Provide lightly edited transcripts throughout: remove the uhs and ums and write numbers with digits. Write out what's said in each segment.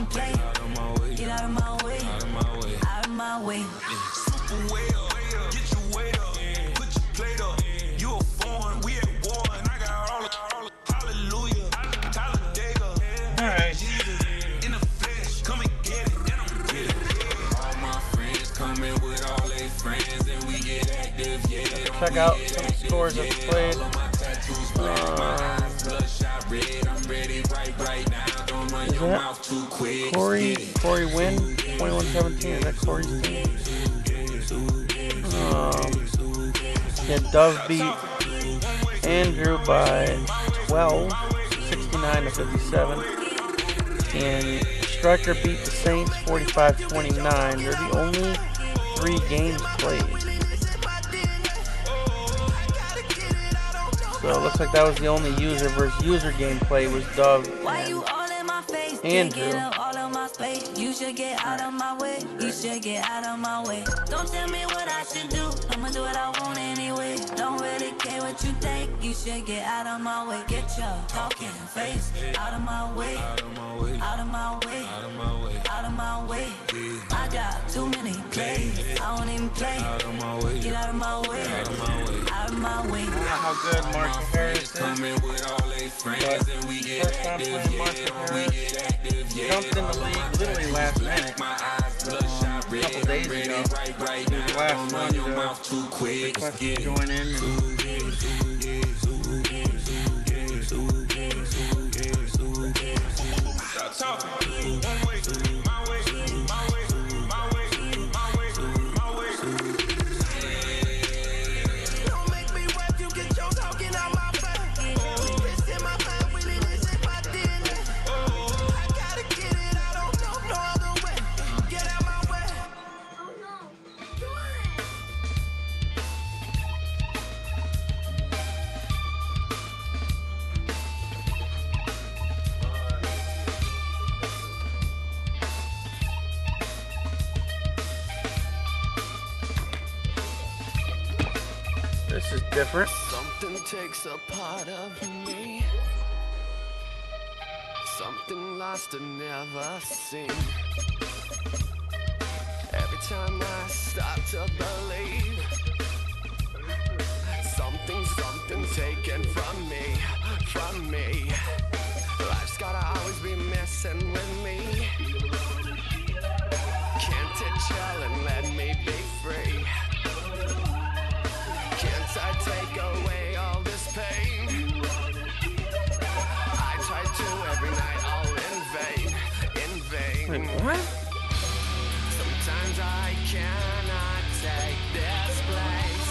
even play. Get out of my way. Out of my way. Super way up. Get your weight up. Put your plate up. You a foreign. We at war. And I got all the hallelujah. Talladega. Alright. Jesus in the flesh. Come and get it. Then I'm get it. All my friends coming with all their friends. And we get active. Yeah. Check out some scores I've played. Corey win 21-17. Is that Corey's team? Yeah, Dove beat Andrew by 12, 69-57. And Striker beat the Saints 45-29. They're the only 3 games played. So it looks like that was the only user versus user gameplay was Dove and Andrew. You should get out of my way. You should get out of my way. Don't tell me what I should do. I'ma do what I want anyway. Don't really care what you think. You should get out of my way. Get your talking face out of my way. Out of my way. Out of my way. Out of my way. I got too many plays. I don't even play. Out of my way. Get out of my way. Out of my way. Out of my way. I don't know how good Marshall Harris is. But first time playing Marshall Harris. He jumped in the league literally last minute. A couple days ago. He was the last one to request to join in. Stop talking. One way. My way. My way. My way. My way. My way. Don't make me rap. You get your talking out my back. It's in my mind when it is in my DNA. I gotta get it. I don't know no other way. Get out my way. Oh no. This is different. Something takes a part of me. Something lost and never seen. Every time I start to believe, something taken from me. Life's gotta always be messing with me. Can't it chill and let me be free? Can't I take away all this pain? I try to every night, all in vain. Wait, what? Sometimes I cannot take this place.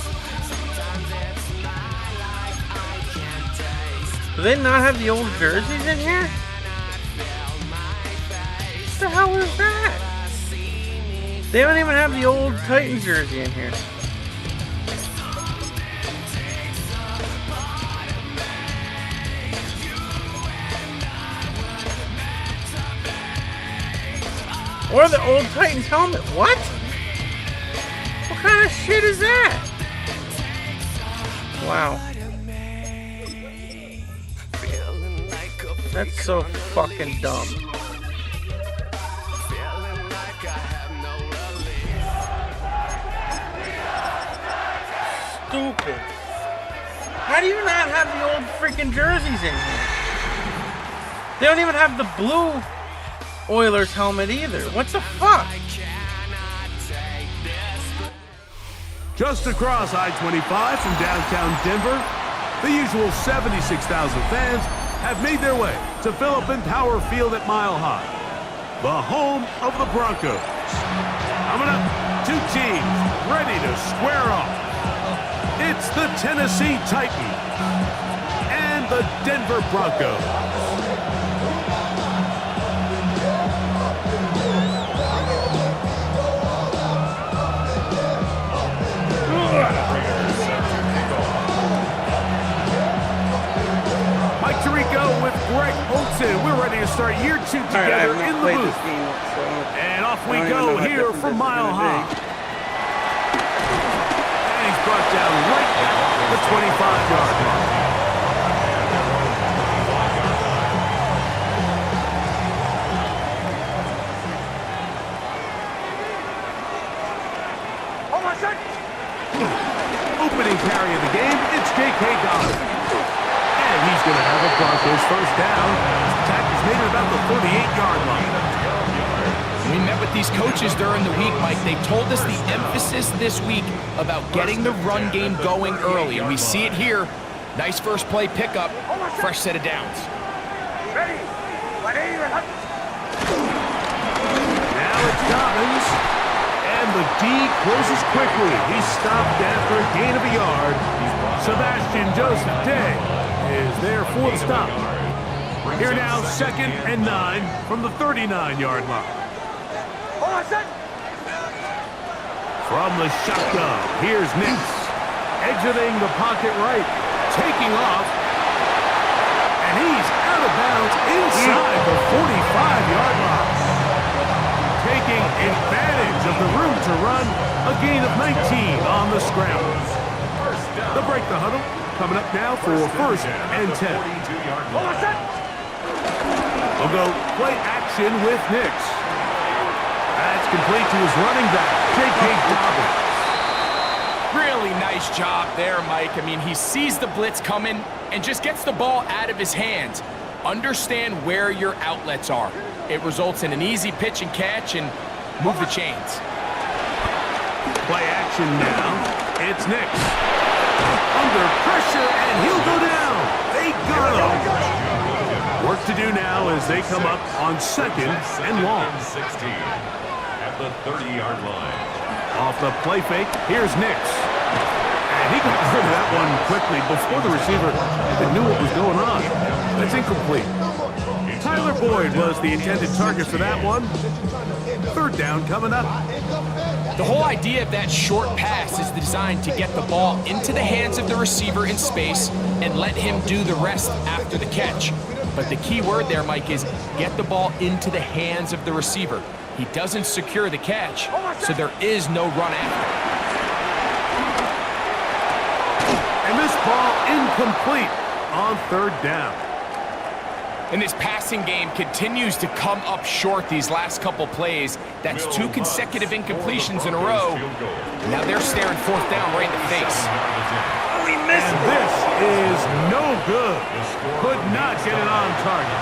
Sometimes it's my life I can't taste. Do they not have the old jerseys in here? What the hell is that? They don't even have the old Titans jersey in here. Or the old Titans helmet. What? What kind of shit is that? Wow. That's so fucking dumb. Stupid. How do you not have the old freaking jerseys in here? They don't even have the blue Oilers helmet either. What the fuck? Just across I-25 from downtown Denver, the usual 76,000 fans have made their way to Philip Power Field at Mile High, the home of the Broncos. Coming up, 2 teams ready to square off. It's the Tennessee Titans and the Denver Broncos. Mike Tirico with Greg Olson. We're ready to start year 2 together in the booth. And off we go here from Mile High. And he's brought down right at the 25-yard line. It's J.K. Dobbins. And he's going to have a Broncos first down. His attack is made at about the 38-yard line. We met with these coaches during the week, Mike. They told us the emphasis this week about getting the run game going early, and we see it here. Nice first play pickup, fresh set of downs. Now it's Dobbins, and the D closes quickly. He's stopped after a gain of a yard. Sebastian Joseph Day is there for the stop. Here now, 2nd and 9 from the 39-yard line. From the shotgun, here's Nix, exiting the pocket right, taking off, and he's out of bounds inside the 45-yard line. Taking advantage of the room to run, a gain of 19 on the scramble. They'll break the huddle, coming up now for 1st and 10. We'll go play action with Nix. That's complete to his running back, J.K. Dobbins. Really nice job there, Mike. I mean, he sees the blitz coming and just gets the ball out of his hands. Understand where your outlets are. It results in an easy pitch and catch and move the chains. Play action now. It's Nix. Under pressure, and he'll go down. They got him. Work to do now as they come up on 2nd and long. 16 at the 30-yard line. Off the play fake, here's Nix. And he got rid of that one quickly before the receiver even knew what was going on. That's incomplete. Tyler Boyd was the intended target for that one. 3rd down coming up. The whole idea of that short pass is designed to get the ball into the hands of the receiver in space and let him do the rest after the catch. But the key word there, Mike, is get the ball into the hands of the receiver. He doesn't secure the catch, so there is no run after. And this ball incomplete on 3rd down. And this passing game continues to come up short these last couple plays. That's 2 consecutive incompletions in a row. Now they're staring 4th down right in the face. And this is no good. Could not get it on target.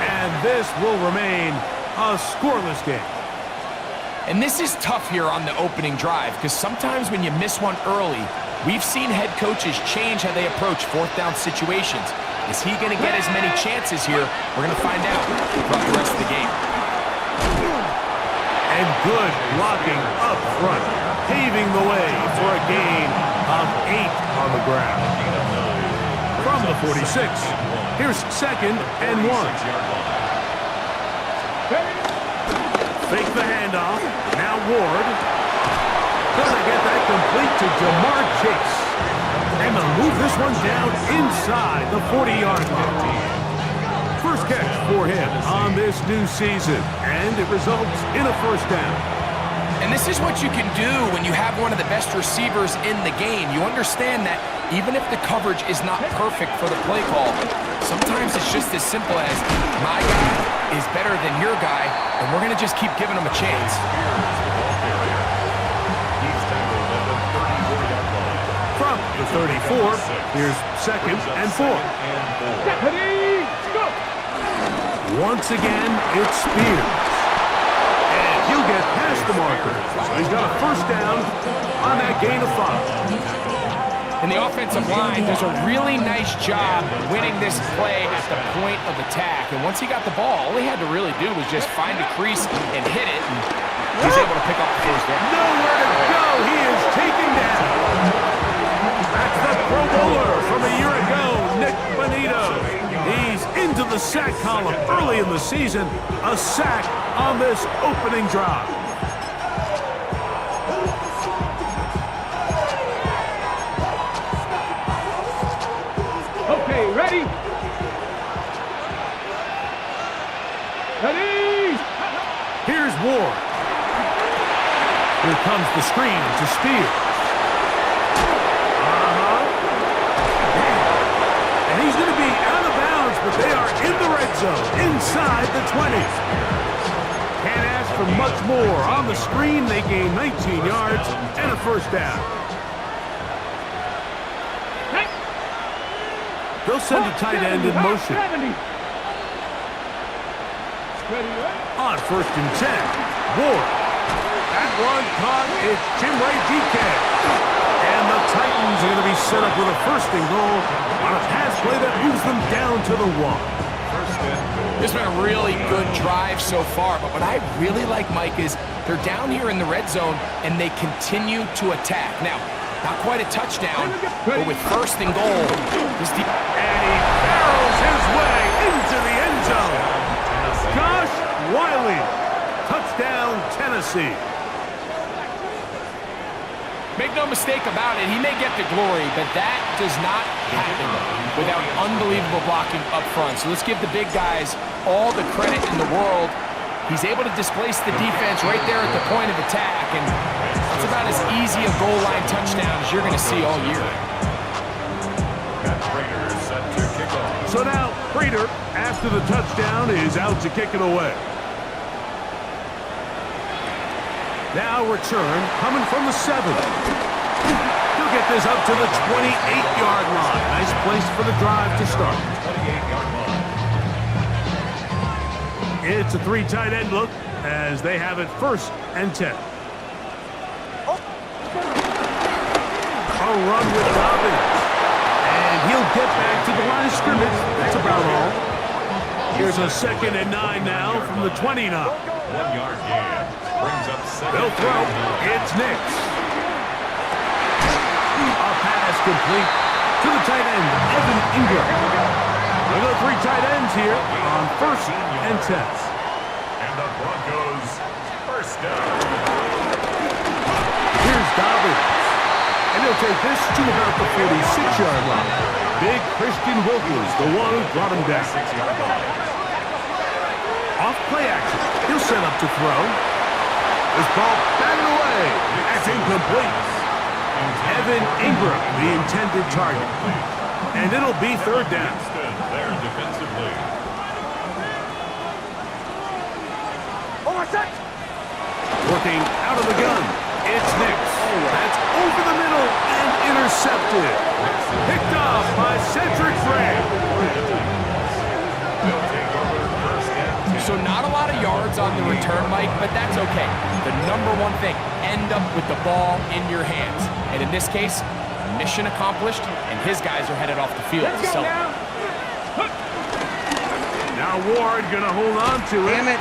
And this will remain a scoreless game. And this is tough here on the opening drive, because sometimes when you miss one early, we've seen head coaches change how they approach 4th down situations. Is he going to get as many chances here? We're going to find out throughout the rest of the game. And good blocking up front, paving the way for a gain of 8 on the ground. From the 46, here's 2nd and 1. Fake the handoff, now Ward. Gonna get that complete to Jamar Chase. And they'll move this one down inside the 40-yard line. First catch for him on this new season, and it results in a 1st down. And this is what you can do when you have one of the best receivers in the game. You understand that even if the coverage is not perfect for the play call, sometimes it's just as simple as my guy is better than your guy, and we're going to just keep giving him a chance. From the 34, here's 2nd and 4. Once again, it's Spears. And he'll get past the marker. So he's got a 1st down on that gain of 5. And the offensive line does a really nice job winning this play at the point of attack. And once he got the ball, all he had to really do was just find a crease and hit it. And he's able to pick up the 1st down. Nowhere to go. He is taken down. That's the Pro Bowler from a year ago, Nick Bonito. He's into the sack column early in the season. A sack on this opening drive. Okay, ready? Ready? Here's Ward. Here comes the screen to Spears. And he's going to be out of bounds, but they are in the red zone, inside the 20. Can't ask for much more. On the screen, they gain 19 yards and a 1st down. They'll send the tight end in motion. On 1st and 10, Ward. That one caught. It's Jimray DK. And the Titans are going to be set up with a 1st and goal on a pass play that moves them down to the 1. This has been a really good drive so far, but what I really like, Mike, is they're down here in the red zone, and they continue to attack. Now, not quite a touchdown, but with 1st and goal. And he barrels his way into the end zone. Josh Wiley, touchdown Tennessee. Make no mistake about it, he may get the glory, but that does not happen without unbelievable blocking up front. So let's give the big guys all the credit in the world. He's able to displace the defense right there at the point of attack, and that's about as easy a goal line touchdown as you're going to see all year. So now, Prater, after the touchdown, is out to kick it away. Now return, coming from the 7. He'll get this up to the 28-yard line. Nice place for the drive to start. 28-yard line. It's a 3 tight end look as they have it 1st and 10. A run with Dobbins. And he'll get back to the line of scrimmage. That's about all. Here's a 2nd and 9 now from the 29. 1-yard gain. Brings up 2nd. They'll throw. It's Nix. A pass complete to the tight end, Evan Ingram. We've got 3 tight ends here on 1st and 10. And the Broncos 1st down. Here's Dobbins. And he'll take this to about the 46-yard line. Big Christian Wilkins, the one who brought him down. 6-yard line. Off play action. He'll set up to throw. This ball batted away. That's incomplete. Evan Ingram, the intended target. And it'll be 3rd down. There defensively. Working out of the gun. It's Nix. That's over the middle and intercepted. Picked off by Cedric Gray. So not a lot of yards on the return, Mike, but that's okay. The number one thing, end up with the ball in your hands. And in this case, mission accomplished, and his guys are headed off the field to celebrate. Now Ward gonna hold on to it. Damn it.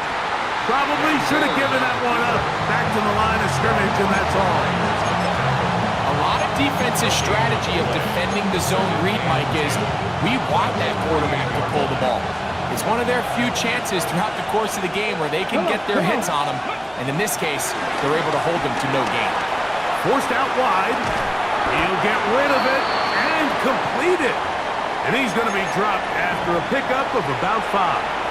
Probably should have given that one up. Back to the line of scrimmage, and that's all. A lot of defense's strategy of defending the zone read, Mike, is we want that quarterback to pull the ball. It's one of their few chances throughout the course of the game where they can get their hits on them, and in this case, they're able to hold them to no gain. Forced out wide. He'll get rid of it and complete it. And he's going to be dropped after a pickup of about 5.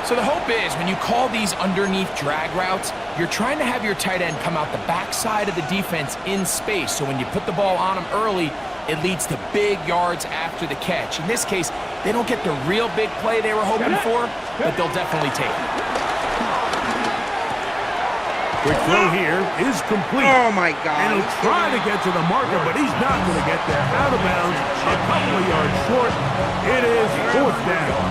So the hope is when you call these underneath drag routes, you're trying to have your tight end come out the backside of the defense in space. So when you put the ball on him early, it leads to big yards after the catch. In this case, they don't get the real big play they were hoping for, but they'll definitely take it. Quick throw here is complete. Oh, my God. And he'll try to get to the marker, but he's not going to get there. Out of bounds, a couple of yards short. It is 4th down.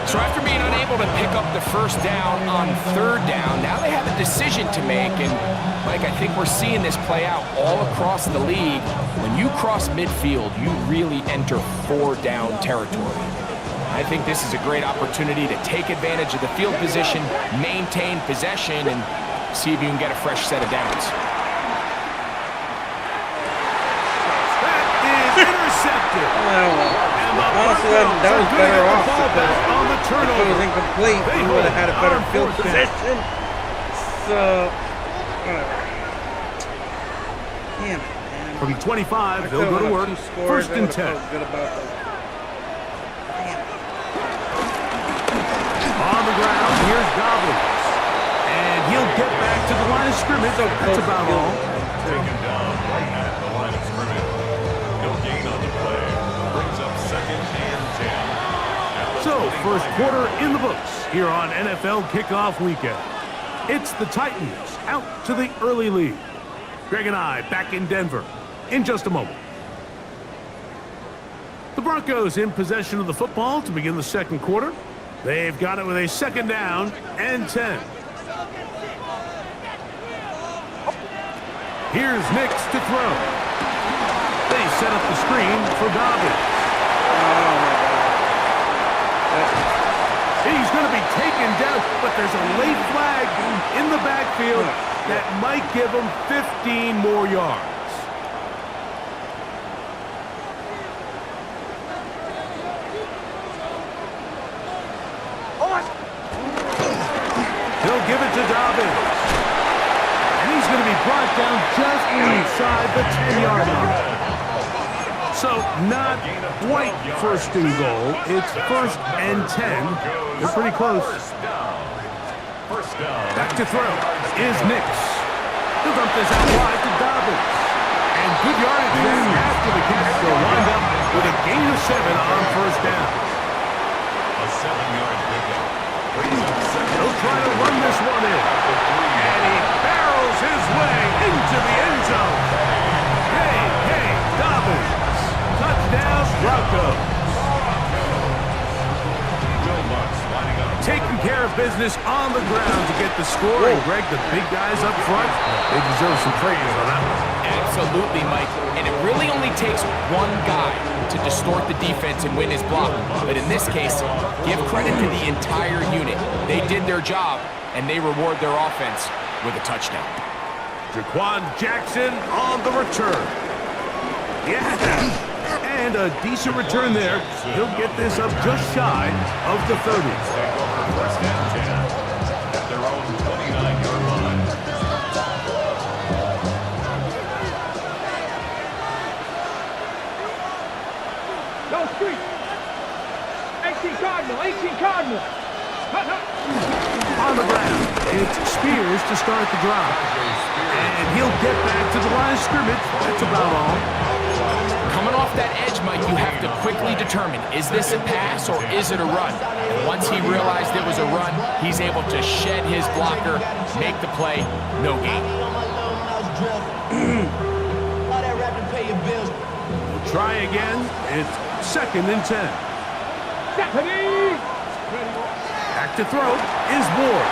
So after being unable to pick up the 1st down on 3rd down, now they have a decision to make. And, Mike, I think we're seeing this play out all across the league. When you cross midfield, you really enter 4-down territory. I think this is a great opportunity to take advantage of the field position, maintain possession, and see if you can get a fresh set of downs. That is intercepted. Honestly, that was better off because on the if it turnover. was incomplete, we would have had a better field position. So, whatever. Damn it, man. From 25, they'll go to work. 1st and 10. Good about that. On the ground, here's Goblins. And he'll get back to the line of scrimmage. That's about all. Taken down right at the line of scrimmage. No gain on the play. Brings up 2nd and 10. So, 1st quarter in the books here on NFL Kickoff Weekend. It's the Titans out to the early lead. Greg and I back in Denver in just a moment. The Broncos in possession of the football to begin the second quarter. They've got it with a 2nd down and 10. Here's Nix to throw. They set up the screen for Dobbins. He's going to be taken down, but there's a late flag in the backfield that might give him 15 more yards. He'll give it to Dobbins. And he's going to be brought down just inside the 10-yard line. So not quite 1st and goal. It's 1st and 10. They're pretty close. Back to throw is Nix. He'll dump this out wide to Dobbins. And good yardage there after the catch. They'll wind up with a gain of 7 on 1st down. A 7-yard pickup. He'll try to run this one in. And he barrels his way into the end zone. Hey, Dobbins. Touchdown, Broncos. Taking care of business on the ground to get the score. And Greg, the big guys up front, they deserve some praise on that one. Absolutely, Mike. And it really only takes one guy to distort the defense and win his block. But in this case, give credit to the entire unit. They did their job, and they reward their offense with a touchdown. Jaquan Jackson on the return. Yeah. And a decent return there. He'll get this up just shy of the 30. 1st and 10 at their own 29-yard line. No street. 18 Cardinal. On the ground, it's Spears to start the drive. And he'll get back to the line of scrimmage. That's about all. Coming off that edge, Mike, you have to quickly determine, is this a pass or is it a run? And once he realized it was a run, he's able to shed his blocker, make the play, no gain. We'll try again. It's 2nd and 10. Back to throw is Ward.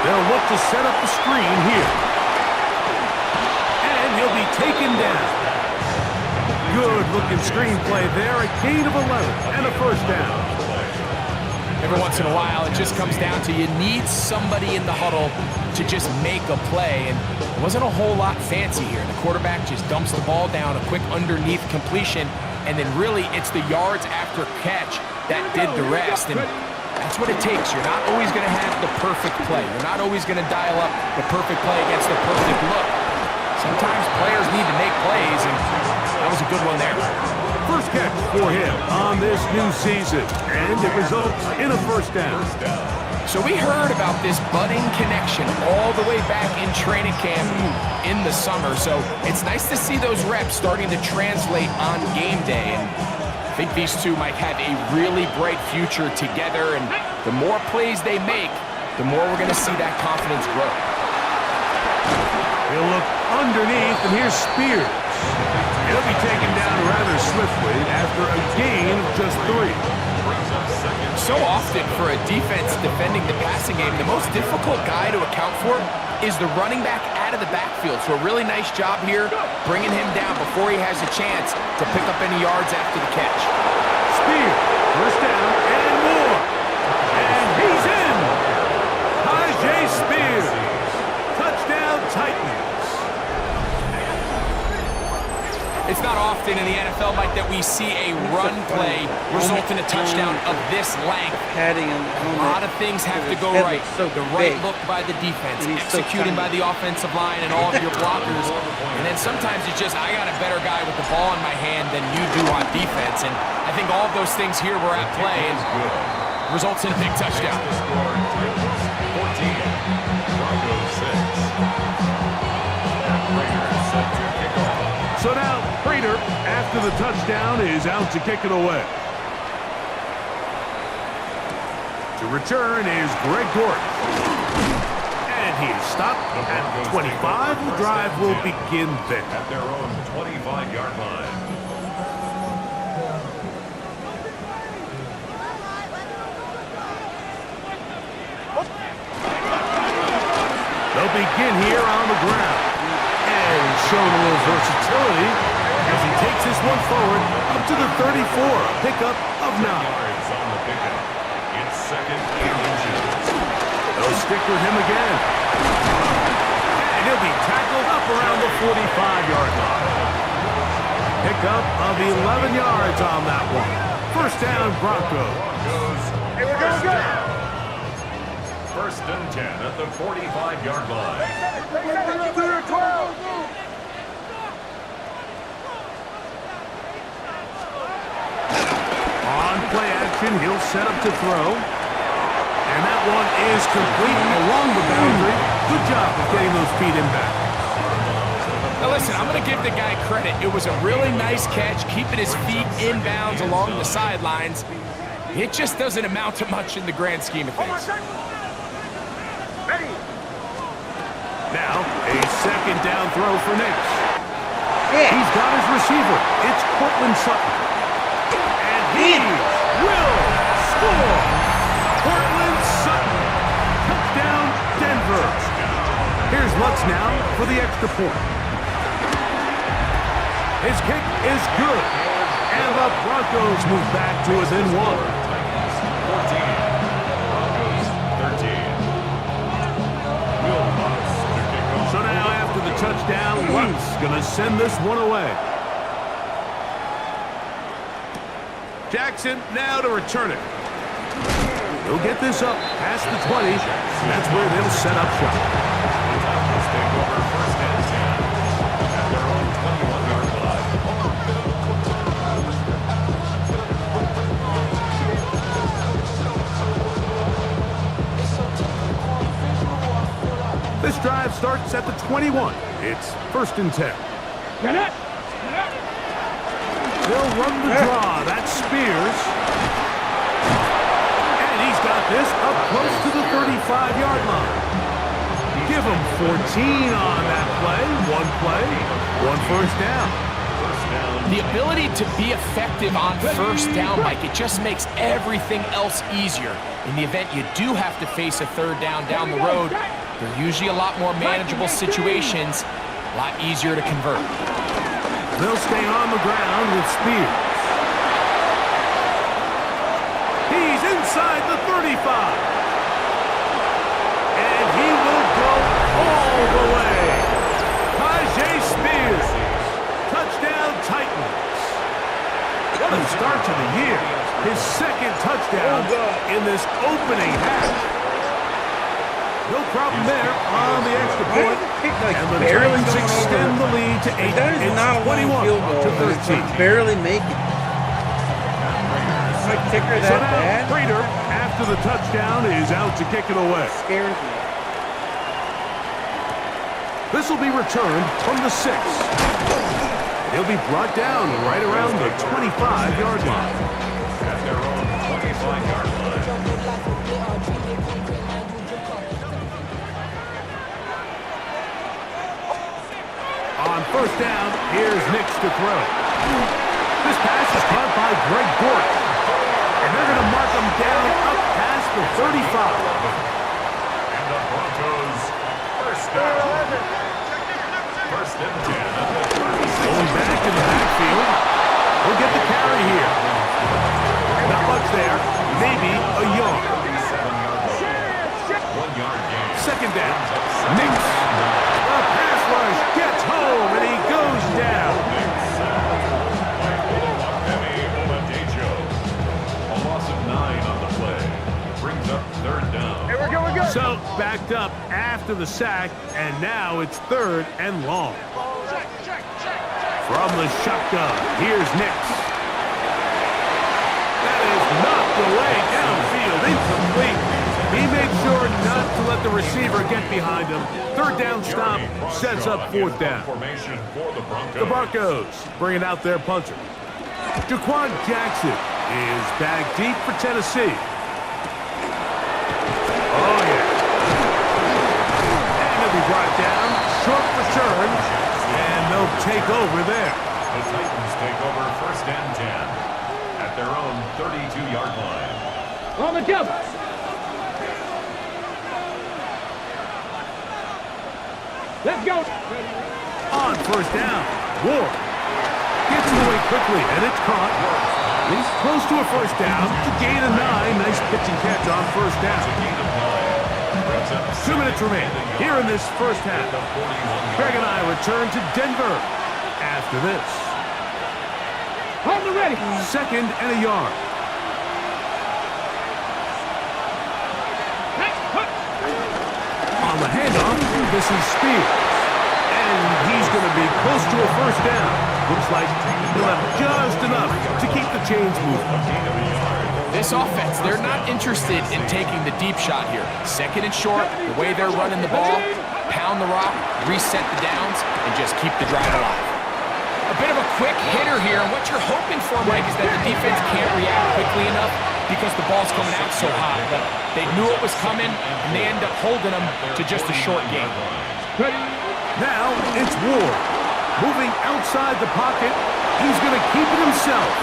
They'll look to set up the screen here. And he'll be taken down. Good-looking screenplay there. A gain of 11 and a 1st down. Every once in a while, it just comes down to you need somebody in the huddle to just make a play. And it wasn't a whole lot fancy here. The quarterback just dumps the ball down, a quick underneath completion, and then really it's the yards after catch that did the rest. And that's what it takes. You're not always going to have the perfect play. You're not always going to dial up the perfect play against the perfect look. Sometimes players need to make plays, and that was a good one there. First catch for him on this new season, and it results in a 1st down. So we heard about this budding connection all the way back in training camp in the summer. So it's nice to see those reps starting to translate on game day. And I think these two might have a really bright future together. And the more plays they make, the more we're going to see that confidence grow. He'll look underneath, and here's Spears. He'll be taken down rather swiftly after a gain of just 3. So often for a defense defending the passing game, the most difficult guy to account for is the running back out of the backfield. So a really nice job here, bringing him down before he has a chance to pick up any yards after the catch. Spears, 1st down, and more. And he's in. Tajay Spears. Touchdown, Titans. It's not often in the NFL, Mike, that we see a run play result in a touchdown of this length. A lot of things have to go right. The right look by the defense, executing by the offensive line and all of your blockers. And then sometimes it's just, I got a better guy with the ball in my hand than you do on defense. And I think all of those things here were at play and results in a big touchdown. 14, Broncos 6. Set to kick off. So now, Prater, after the touchdown, is out to kick it away. To return is Greg Dortch. And he is stopped at 25. The drive will begin there. At their own 25-yard line. begin here on the ground. And showing a little versatility as he takes this one forward up to the 34, a pickup of 9. Yards on the pickup. It's second and inches. They'll stick with him again. And he'll be tackled up around the 45-yard line. Pickup of 11 yards on that one. First down, Broncos. Hey, we're going good. First and 10 at the 45-yard line. On play action, he'll set up to throw. And that one is complete along the boundary. Good job of getting those feet in back. Now listen, I'm going to give the guy credit. It was a really nice catch, keeping his feet inbounds along the sidelines. It just doesn't amount to much in the grand scheme of things. Ready. Now, a second down throw for Nix. He's got his receiver. It's Cortland Sutton. And he will score. Cortland Sutton. Touchdown, Denver. Here's Lutz now for the extra point. His kick is good. And the Broncos move back to within 1. 14. Broncos 13. Will Lutz to kick off. So now after the touchdown, Lutz going to send this one away. Jackson now to return it. He'll get this up past the 20. That's where they'll set up shop. Let's take over first and 10 at their own 21-yard line. This drive starts at the 21. It's first and 10. Get it. They'll run the draw. That's Spears. And he's got this up close to the 35-yard line. Give him 14 on that play. One first down. The ability to be effective on first down, Mike, it just makes everything else easier. In the event you do have to face a third down the road, they're usually a lot more manageable situations, a lot easier to convert. They'll stay on the ground with Spears. He's inside the 35. And he will go all the way. Tajay Spears. Touchdown Titans. What a start to the year. His second touchdown in this opening half. No problem there on the extra point. And the Titans extend the lead to 8. It's 21 to 13. Barely make it. My kicker So that now bad? Prater, after the touchdown, is out to kick it away. Scares me. This will be returned from the 6. He'll be brought down right around the 25-yard line. At their own 25-yard line. On first down, here's Nix to throw. This pass is caught by Greg Gort. And they're going to mark him down up past the 35. And the Broncos first down. First and 10 at the 36. Going back in the backfield. He'll get the carry here. Not much there. Maybe a yard. 1 yard gain. Second down. Nix. The pass rush gets home and he goes down. A loss of 9 on the play. Brings up third down. Hey, we're going good. So backed up after the sack, and now it's third and long. From the shotgun, here's Nix. That is knocked away downfield, incomplete. He made sure not to let the receiver get behind him. Third down stop sets up fourth down. Formation for the Broncos. The Broncos bringing out their punter. Jaquan Jackson is back deep for Tennessee. Oh, yeah. And he'll be brought down. Short return. And they'll take over there. The Titans take over first and 10 at their own 32-yard line. On the double. go. On first down, Ward gets it away quickly, and it's caught. He's close to a first down. To gain of 9. Nice pitch and catch on first down. 2 minutes remain here in this first half. Greg and I return to Denver after this. Hold the ready. 2nd and a yard. On the handoff, this is Spears. And he's going to be close to a first down. Looks like he'll have just enough to keep the chains moving. This offense, they're not interested in taking the deep shot here. 2nd and short, the way they're running the ball, pound the rock, reset the downs, and just keep the drive alive. A bit of a quick hitter here, and what you're hoping for, Mike, is that the defense can't react quickly enough because the ball's coming out so hot. But they knew it was coming, and they end up holding them to just a short game. Now it's Ward. Moving outside the pocket, he's going to keep it himself.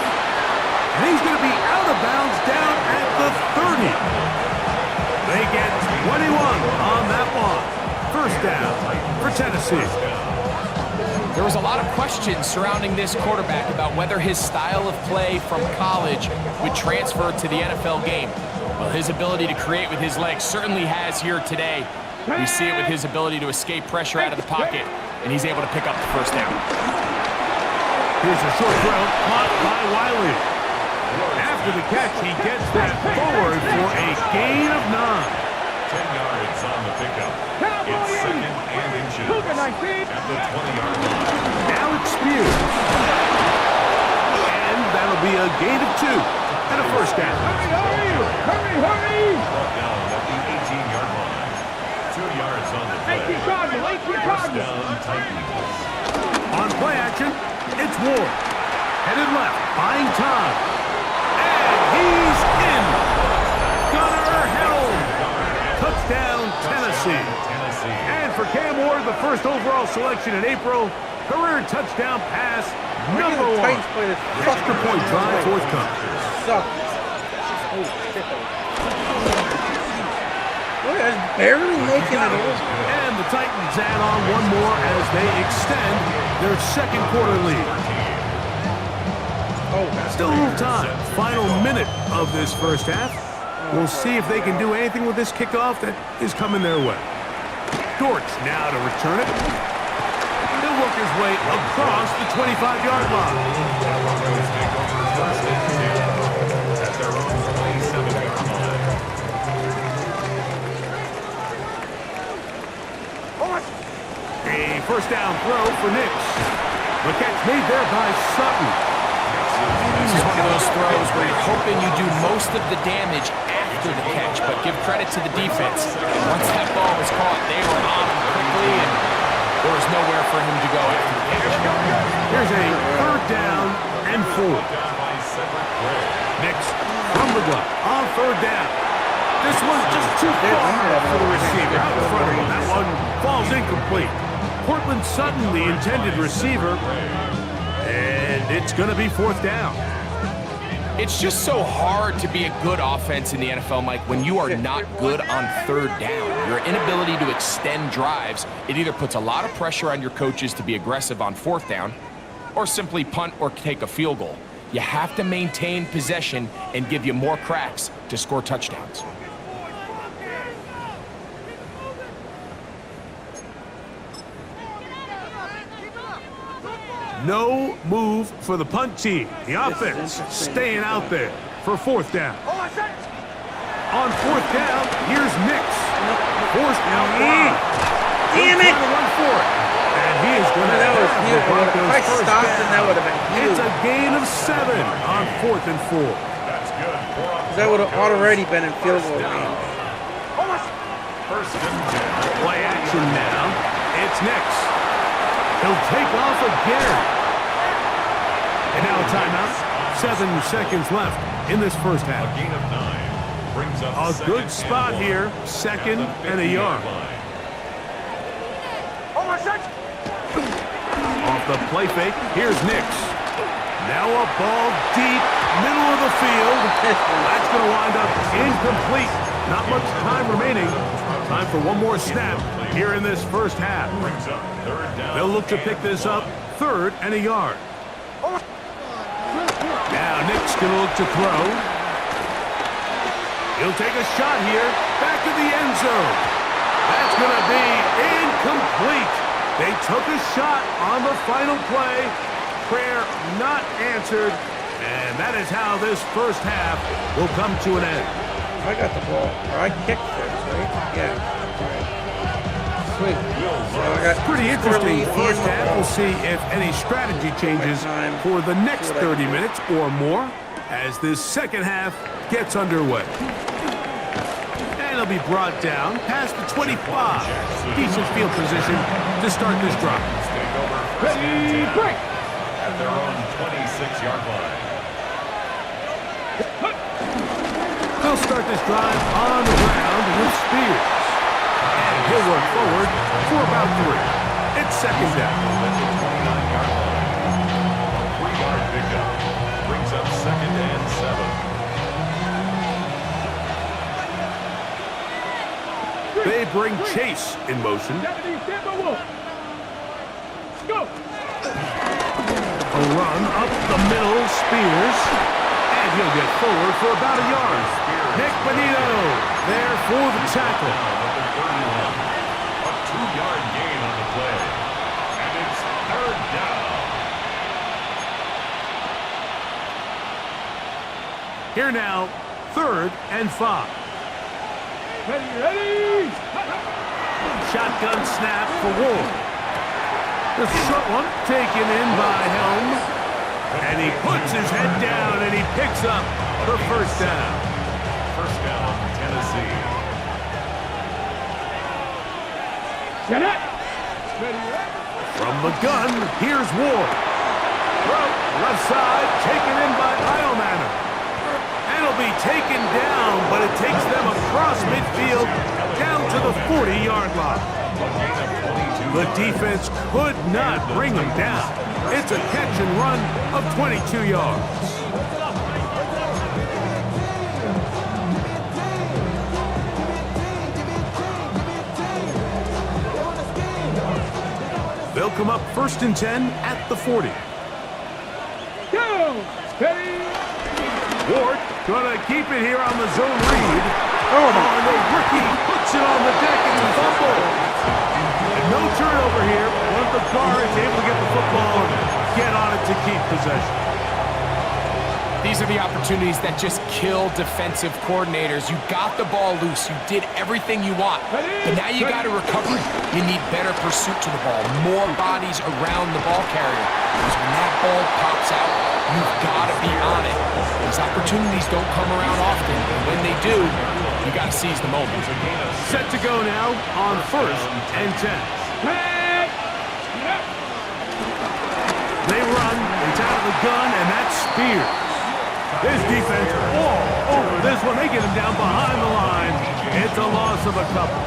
And he's going to be out of bounds down at the 30. They get 21 on that one. First down for Tennessee. There was a lot of questions surrounding this quarterback about whether his style of play from college would transfer to the NFL game. Well, his ability to create with his legs certainly has here today. We see it with his ability to escape pressure out of the pocket, and he's able to pick up the first down. Here's a short throw caught by Wiley. After the catch, he gets that forward for a gain of 9. 10 yards on the pickup. It's 2nd and inches at the 20-yard line. Now it's Spears. And that'll be a gain of 2 and a first down. Hurry! Brought down at the 18-yard line. 2 yards on the play. First down, Titans. On play action, it's Ward. Headed left, buying time. And he's in. Gunnar held. Touchdown, Tennessee. And for Cam Ward, the first overall selection in April, career touchdown pass number 1. Extra point drive forthcoming. Look, that's barely making it over. And the Titans add on one more as they extend their 2nd quarter lead. Still a little time. Final minute of this first half. We'll see if they can do anything with this kickoff that is coming their way. Dortch now to return it. He'll work his way across the 25-yard line. Broncos take over first and 10 at their own 27-yard line. A first down throw for Nix. The catch made there by Sutton. This is one of those throws where you're hoping you do most of the damage after the catch, but give credit to the defense. Once that ball was caught, they were on him quickly, and there was nowhere for him to go after the catch. Here's a 3rd down and 4. Nix from the gun on 3rd down. This one's just too far for the receiver. Out in front of him. That one falls incomplete. Cortland Sutton, the intended receiver. And it's going to be 4th down. It's just so hard to be a good offense in the NFL, Mike, when you are not good on 3rd down. Your inability to extend drives, it either puts a lot of pressure on your coaches to be aggressive on 4th down or simply punt or take a field goal. You have to maintain possession and give you more cracks to score touchdowns. No move for the punt team. The offense staying out there for 4th down. On 4th down, here's Nix. Forced out wide. Damn it! Run for it. And he is going to That was have huge. the Broncos If I first stopped, down. then that would have been huge. It's a gain of 7 on 4th and 4. That's good. That would have already been in field goal range. First and 10. Play action now. It's Nix. He'll take off again. And now a timeout. 7 seconds left in this first half. A gain of 9 brings up A second good spot and 1 here. at 2nd the and a 50-yard yard. line. Off the play fake, here's Nix. Now a ball deep, middle of the field. That's going to wind up incomplete. Not much time remaining Time for one more snap here in this first half. Brings up third down. They'll look to pick this up 3rd and a yard. Now Nick's going to look to throw. He'll take a shot here. Back to the end zone. That's going to be incomplete. They took a shot on the final play. Prayer not answered. And that is how this first half will come to an end. I got the ball. Or I kicked first, right? Yeah. Sweet. So I got Pretty interesting first half. We'll see if any strategy changes for the next 30 minutes or more as this second half gets underway. And it'll be brought down past the 25. Decent field position to start this drive. Ready, break. At their own 26-yard line. They'll start this drive on the ground with Spears. And he'll work forward for about 3. It's second down. At the 29-yard line. 3-yard pickup. Brings up 2nd and 7. They bring Chase in motion. Go. A run up the middle, Spears. And he'll get forward for about a yard. Nick Benito there for the tackle. A 2-yard gain on the play. And it's 3rd down. Here now, 3rd and 5. Ready. Shotgun snap for Ward. The short one taken in by Helm. And he puts his head down and he picks up the first down. First down, Tennessee. Get it. From the gun, here's Ward. Throw, left side, taken in by Eilmanner. And it'll be taken down, but it takes them across midfield down to the 40-yard line. The defense could not bring him down. It's a catch and run of 22 yards. They'll come up 1st and 10 at the 40. Go. Steady. Ward gonna keep it here on the zone read. Oh, and the rookie puts it on the deck and the fumble. And no turnover here. One of the guards able to get the football and get on it to keep possession. These are the opportunities that just kill defensive coordinators. You got the ball loose. You did everything you want. But now you got to recover. You need better pursuit to the ball. More bodies around the ball carrier. Because when that ball pops out, you've got to be on it. These opportunities don't come around often. And when they do, you got to seize the moment. Set to go now on 1st and 10. They run. It's out of the gun, and that's Spears. This defense all over this one. They get him down behind the line. It's a loss of a couple.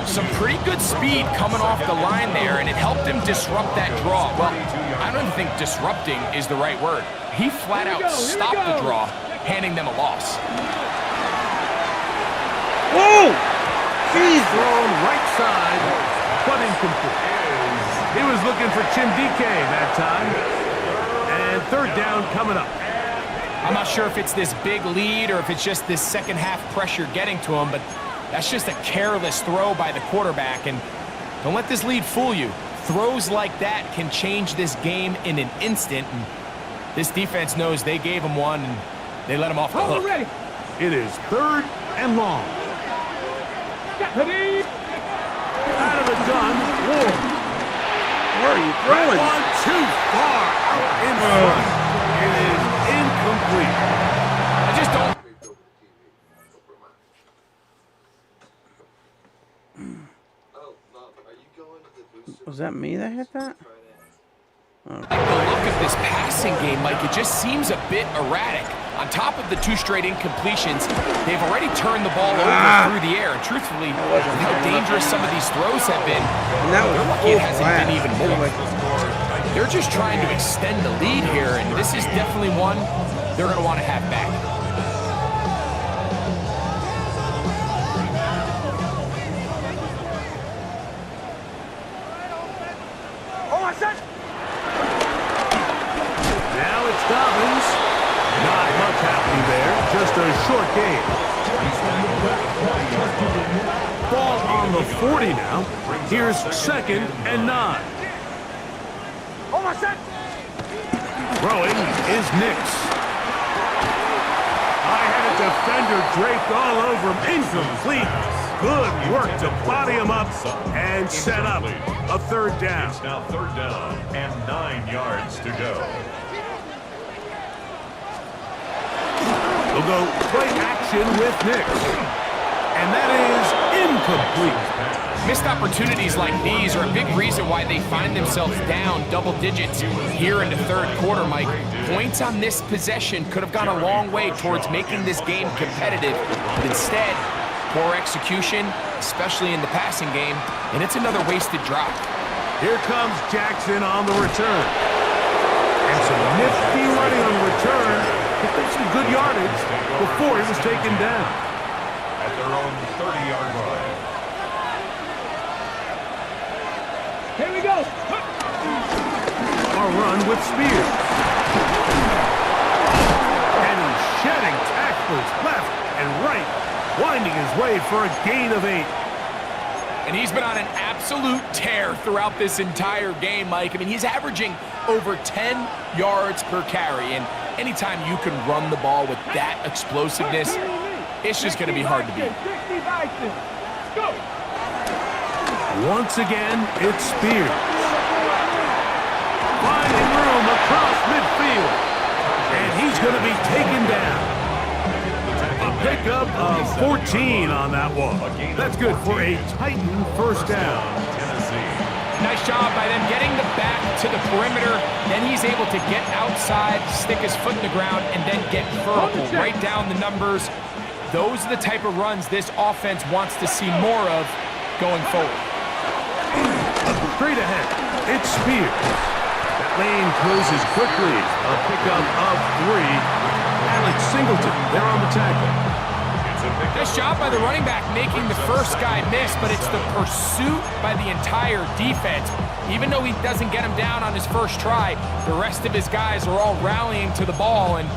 Some pretty good speed coming off the line there, and it helped him disrupt that draw. Well, I don't even think disrupting is the right word. He flat out stopped the draw, handing them a loss. Whoa! Jeez! Thrown right side, but incomplete. He was looking for Tim DK that time. And 3rd down coming up. I'm not sure if it's this big lead or if it's just this second half pressure getting to him, but that's just a careless throw by the quarterback. And don't let this lead fool you. Throws like that can change this game in an instant. And this defense knows they gave him one, and they let him off the hook. Ready. It is 3rd and long. Ready. Out of the gun, Ward. Where are you throwing? One too far out in front. It is incomplete. I just don't. Was that me that hit that? Like the look of this passing game, Mike, it just seems a bit erratic. On top of the 2 straight incompletions, they've already turned the ball over through the air. And truthfully, with how dangerous some of these throws have been, they're lucky it hasn't been even more. They're just trying to extend the lead here, and this is definitely one they're going to want to have back. From the 40 now, here's 2nd and 9. Throwing is Nix. I had a defender draped all over him. Incomplete. Good work to body him up and set up a 3rd down. It's now 3rd down and 9 yards to go. We'll go play action with Nix. And that is incomplete. Missed opportunities like these are a big reason why they find themselves down double digits here in the 3rd quarter, Mike. Points on this possession could have gone a long way towards making this game competitive, but instead, poor execution, especially in the passing game, and it's another wasted drop. Here comes Jackson on the return. And some nifty running on the return. Picked up some good yardage before he was taken down. At their own 30-yard line. Here we go. A run with Spears. And he's shedding tackles left and right, winding his way for a gain of 8. And he's been on an absolute tear throughout this entire game, Mike. I mean, he's averaging over 10 yards per carry, and anytime you can run the ball with that explosiveness, it's just going to be hard to beat. Go. Once again, it's Spears. Finding room across midfield. And he's going to be taken down. A pickup of 14 on that one. That's good for a Titan 1st down. Nice job by them getting the back to the perimeter. Then he's able to get outside, stick his foot in the ground, and then get vertical. Right down the numbers. Those are the type of runs this offense wants to see more of going forward. Straight ahead, it's Spears. That lane closes quickly. A pickup of 3. Alex Singleton, they're on the tackle. Nice job by the running back making the first guy miss, but it's the pursuit by the entire defense. Even though he doesn't get him down on his first try, the rest of his guys are all rallying to the ball, and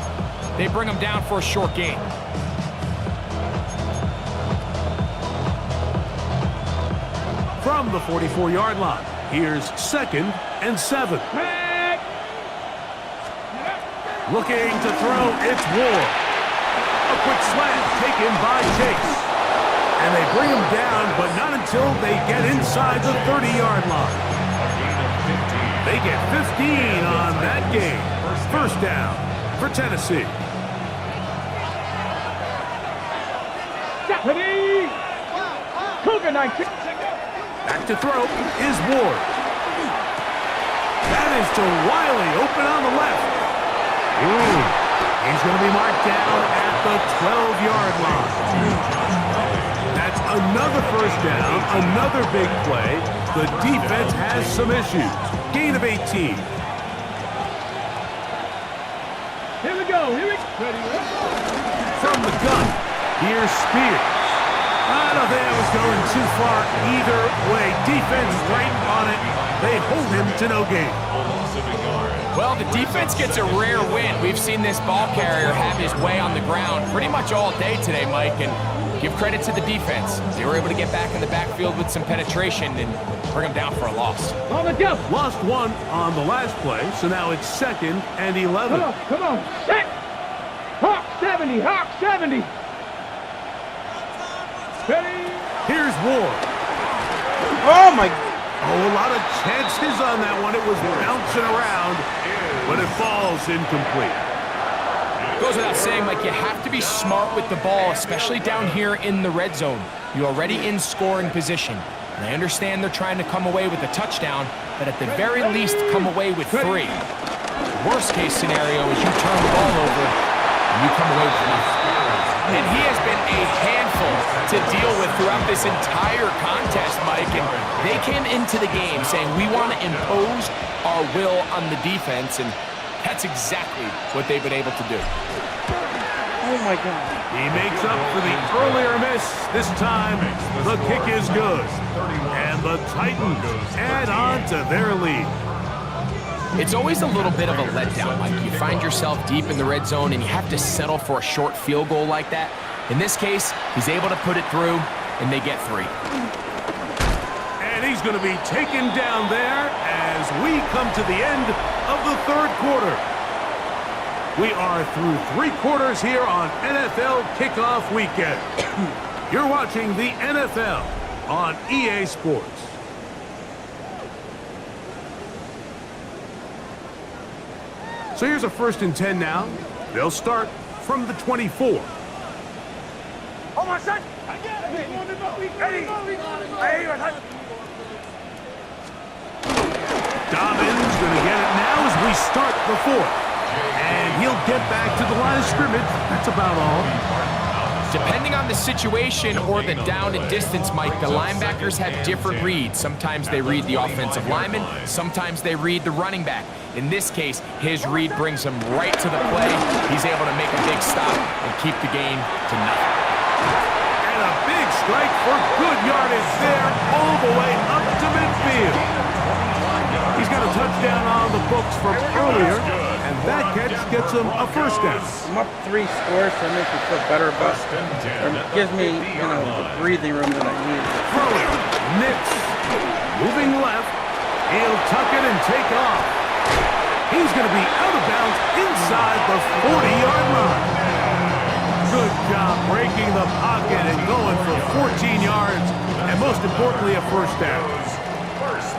they bring him down for a short gain. From the 44-yard line, here's 2nd and 7. Looking to throw, it's Ward. A quick slant taken by Chase. And they bring him down, but not until they get inside the 30-yard line. They get 15 on that game. 1st down for Tennessee. Ready. Cougar 19. Back to throw is Ward. That is to Wiley, open on the left. Ooh, he's going to be marked down at the 12-yard line. That's another 1st down, another big play. The defense has some issues. Gain of 18. Here we go. Ready. From the gun, here's Spears. I don't think that was going too far either way. Defense right on it. They hold him to no gain. Well, the defense gets a rare win. We've seen this ball carrier have his way on the ground pretty much all day today, Mike, and give credit to the defense. They were able to get back in the backfield with some penetration and bring him down for a loss. On the jump. Lost 1 on the last play, so now it's 2nd and 11. Come on. Set. Hawk 70. Hawk 70. Ready. Here's Ward. Oh, my. Oh, a lot of chances on that one. It was bouncing around, but it falls incomplete. Goes without saying, Mike, you have to be smart with the ball, especially down here in the red zone. You're already in scoring position. And I understand they're trying to come away with a touchdown, but at the very least, come away with 3. Worst case scenario is you turn the ball over and you come away with nothing. And he has been a handful to deal with throughout this entire contest, Mike. And they came into the game saying, we want to impose our will on the defense, and that's exactly what they've been able to do. Oh, my God. He makes up for the earlier miss. This time, the kick is good. And the Titans add on to their lead. It's always a little bit of a letdown, Mike. You find yourself deep in the red zone and you have to settle for a short field goal like that. In this case, he's able to put it through, and they get 3. And he's going to be taken down there as we come to the end of the third quarter. We are through 3 quarters here on NFL Kickoff Weekend. You're watching the NFL on EA Sports. So here's a 1st and 10 now. They'll start from the 24. Oh my son! Dobbins going to get it now as we start the 4th. And he'll get back to the line of scrimmage. That's about all. Depending on the situation or the down and distance, Mike, the linebackers have different reads. Sometimes they read the offensive lineman, sometimes they read the running back. In this case, his read brings him right to the play. He's able to make a big stop and keep the game to nothing. And a big strike for good yardage there all the way up to midfield. He's got a touchdown on the books from earlier, and that catch gets him a 1st down. I'm up 3 scores, so it makes me feel better about it. It gives me, the breathing room that I need. Throwing, Nix, moving left. He'll tuck it and take off. He's going to be out of bounds inside the 40-yard line. Good job breaking the pocket and going for 14 yards, and most importantly, a 1st down.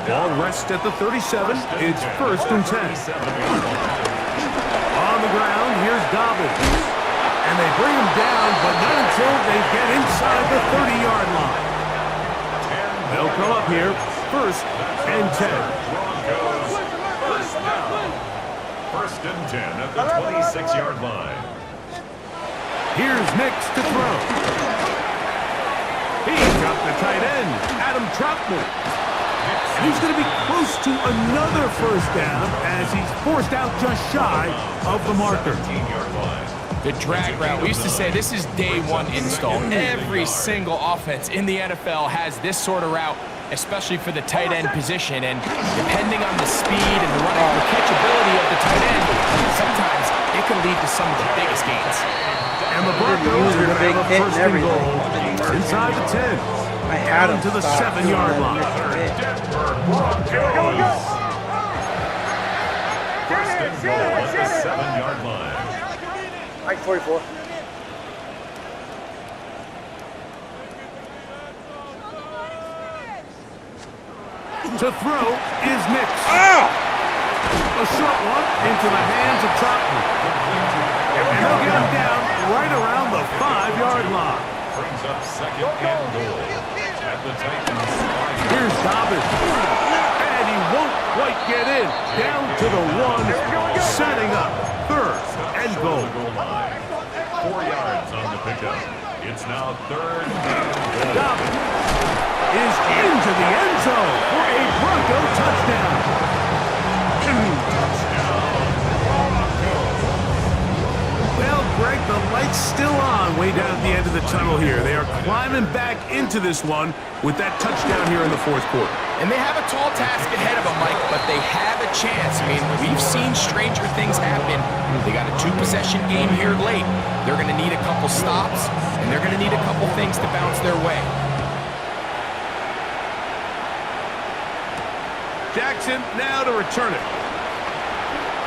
Ball rests at the 37. It's 1st and 10. On the ground, here's Dobbins. And they bring him down, but not until they get inside the 30-yard line. They'll come up here, 1st and 10. Broncos, 1st down. 1st and 10 at the 26-yard line. Here's Nix to throw. He's got the tight end, Adam Troutman. And he's going to be close to another 1st down as he's forced out just shy of the marker. The drag route, we used to say this is day 1 install. Every single offense in the NFL has this sort of route, especially for the tight end position. And depending on the speed and the running catchability of the tight end, sometimes it can lead to some of the biggest gains. And the Broncos are going to have a 1st and goal inside the 10. I had him to the 7-yard line. Broncos. 1st and goal at the 7-yard line. Mike 44. To throw is Nix. A short one into the hands of Troutman. And they'll get him down right around the 5-yard line. Brings up 2nd and goal at the Titans. Here's Dobbins. And he won't quite get in. Down to the 1, setting up 3rd and goal. 4 yards on the pickup. It's now 3rd and goal. Dobbins is into the end zone for a Bronco touchdown. Well, Greg, the light's still on way down at the end of the tunnel here. They are climbing back into this one with that touchdown here in the 4th quarter. And they have a tall task ahead of them, Mike, but they have a chance. I mean, we've seen stranger things happen. They got a 2-possession game here late. They're going to need a couple stops, and they're going to need a couple things to bounce their way. Jackson now to return it.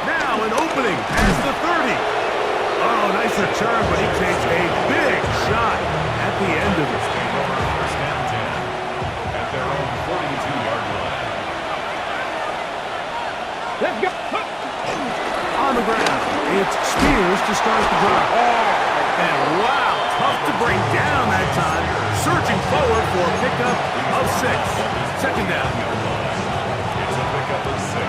Now an opening past the 30. Oh, nice return, but he takes a big shot at the end of it. 1st and 10 at their own 42-yard line. Let's go. On the ground, it's Spears to start the drive. And wow, tough to bring down that time. Searching forward for a pickup of 6. 2nd down. It's a pickup of 6.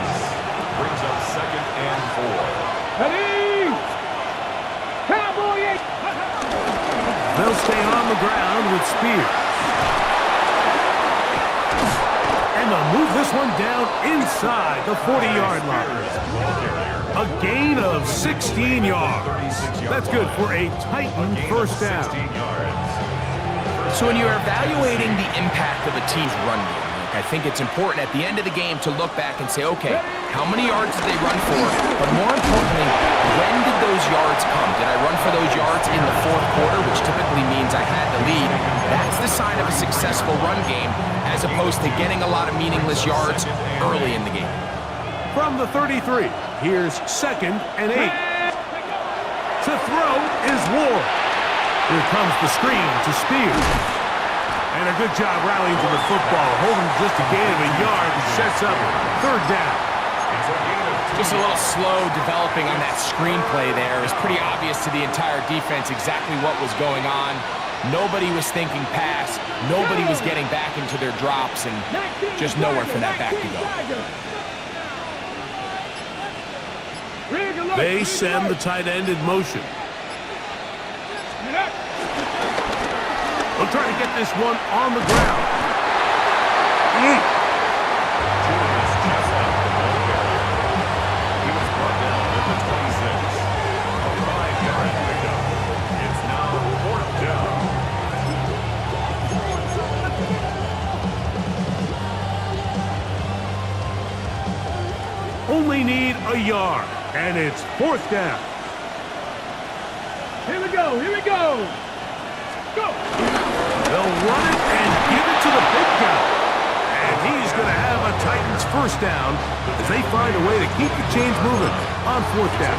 Brings up 2nd and 4. Ready? Cowboy 8. They'll stay on the ground with Spears. And they'll move this one down inside the 40-yard line. A gain of 16 yards. That's good for a Titan 1st down. So when you're evaluating the impact of a team's run game, Mike. I think it's important at the end of the game to look back and say, okay, how many yards did they run for? But more importantly, when did those yards come? Did I run for those yards in the fourth quarter, which typically means I had the lead? That's the sign of a successful run game, as opposed to getting a lot of meaningless yards early in the game. From the 33, here's 2nd and 8. To throw is Ward. Here comes the screen to Spears. And a good job rallying to the football, holding just a gain of a yard and sets up 3rd down. Just a little slow developing on that screenplay there. It was pretty obvious to the entire defense exactly what was going on. Nobody was thinking pass. Nobody was getting back into their drops, and just nowhere for that back to go. They send the tight end in motion. They'll try to get this one on the ground. He was brought down at the 26. A 5-yard pickup. It's now 4th down. Only need a yard, and it's 4th down. Here we go, here we go. Go. They'll run it and give it to the big guy. And he's going to have a Titans 1st down as they find a way to keep the chains moving on 4th down.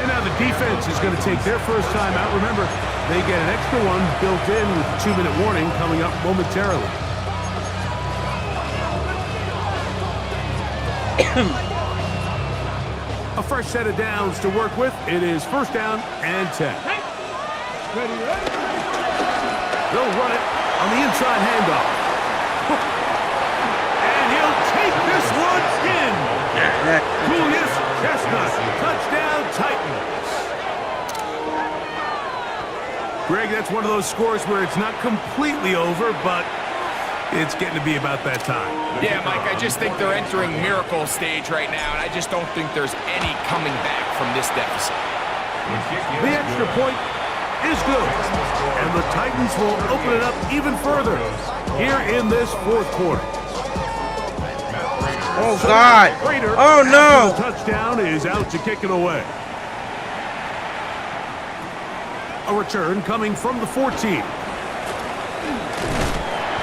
And now the defense is going to take their first time out. Remember, they get an extra one built in with the 2-minute warning coming up momentarily. A fresh set of downs to work with. It is 1st down and 10. Ready, ready. They'll run it on the inside handoff. And he'll take this one in. Julius Chestnut, touchdown Titans. Greg, that's one of those scores where it's not completely over, but it's getting to be about that time. Yeah, Mike, I just think they're entering miracle stage right now, and I just don't think there's any coming back from this deficit. The extra point is good, and the Titans will open it up even further here in this 4th quarter. Oh, God. Prater, Oh, no. the touchdown is out to kick it away. A return coming from the 14.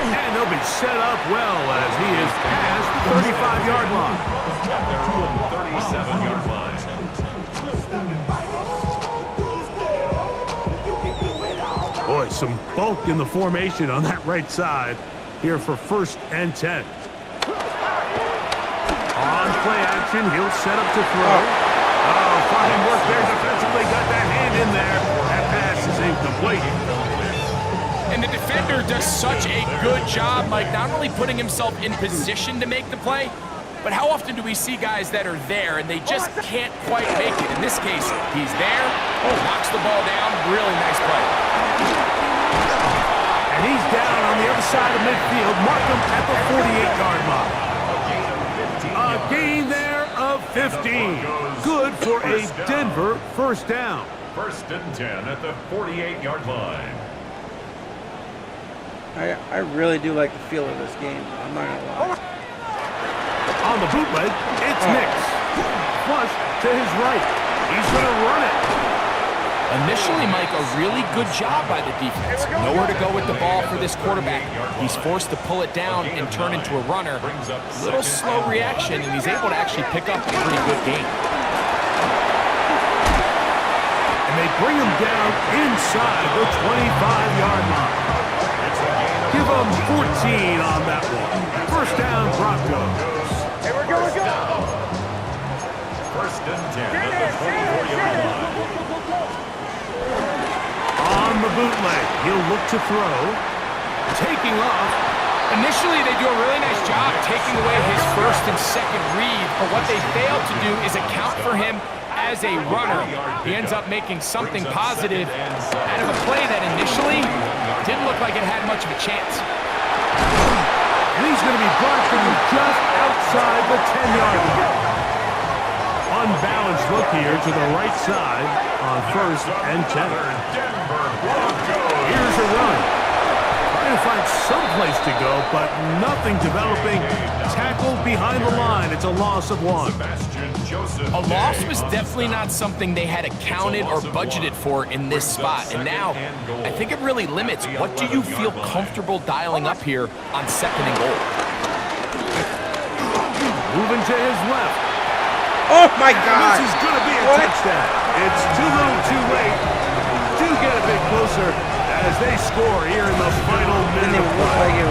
And they'll be set up well as he is past the 35-yard line. 37-yard line. Boy, some bulk in the formation on that right side here for 1st and 10. On play action, he'll set up to throw. Oh, fine work there defensively. Got that hand in there. That pass is incomplete. And the defender does such a good job, Mike, not only putting himself in position to make the play, but how often do we see guys that are there and they just can't quite make it? In this case, he's there, knocks the ball down, really nice play. And he's down on the other side of midfield. Mark him at the 48-yard line. A gain there of 15. Good for a Denver 1st down. 1st and 10 at the 48-yard line. I really do like the feel of this game. I'm not going to lie. On the bootleg, it's Nix. Flush to his right. He's going to run it. Initially, Mike, a really good job by the defense. Nowhere to go with the ball for this quarterback. He's forced to pull it down and turn into a runner. Little slow reaction, and he's able to actually pick up a pretty good game. And they bring him down inside the 25-yard line. Give them 14 on that one. 1st down, Broncos. Here we go, we go. 1st and 10 at the 24-yard line. On the bootleg, he'll look to throw. Taking off. Initially, they do a really nice job taking away his 1st and 2nd read, but what they fail to do is account for him as a runner. He ends up making something positive out of a play that initially didn't look like it had much of a chance. And he's going to be brought from just outside the 10-yard line. Unbalanced look here to the right side on 1st and 10. Here's a run. Trying trying to find some place to go, but nothing developing. Tackled behind the line. It's a loss of 1. A loss was definitely not something they had accounted or budgeted for in this spot. And now, I think it really limits what do you feel comfortable dialing up here on 2nd and goal. Moving to his left. Oh my God! This is going to be a touchdown. It's too little, too late. Do get a bit closer as they score here in the final minute of play.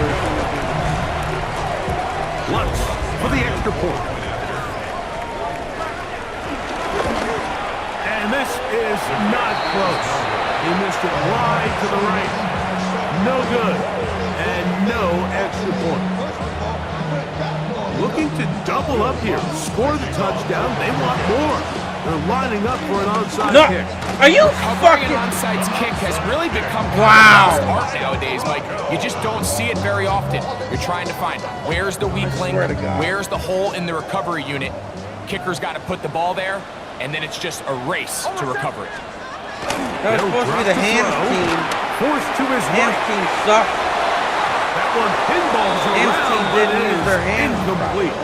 Lutz for the extra point. And this is not close. He missed it wide to the right. No good. And no extra point. Looking to double up here. Score the touchdown. They want more. They're lining up for an onside kick. Are you Covering fucking... an onside kick has really become Wow. art nowadays, Mike. You just don't see it very often. You're trying to find where's the weak link, where's the hole in the recovery unit. Kicker's got to put the ball there, and then it's just a race to recover it. That was supposed to be the hands team. Forced to his Hands right. team sucks. That one pinballs Hands team around, didn't but it use is their hands. incomplete.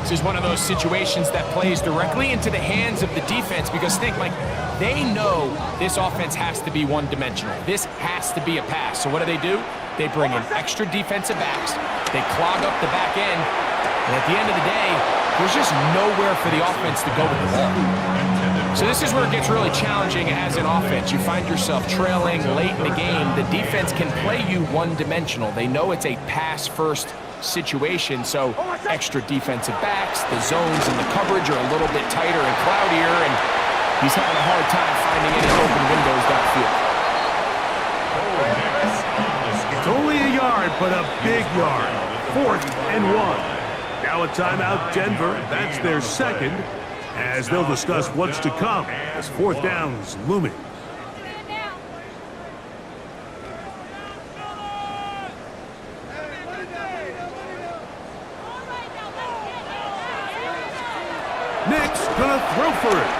This is one of those situations that plays directly into the hands of the defense because think, Mike, they know this offense has to be one-dimensional. This has to be a pass. So what do? They bring in extra defensive backs. They clog up the back end. And at the end of the day, there's just nowhere for the offense to go with the ball. So this is where it gets really challenging as an offense. You find yourself trailing late in the game. The defense can play you one-dimensional. They know it's a pass-first situation, so extra defensive backs, the zones and the coverage are a little bit tighter and cloudier, and he's having a hard time finding any open windows downfield. It's only a yard, but a big yard. 4th and 1. Now a timeout, Denver. That's their 2nd, as they'll discuss what's to come as 4th down's looming. Nick's gonna throw for it.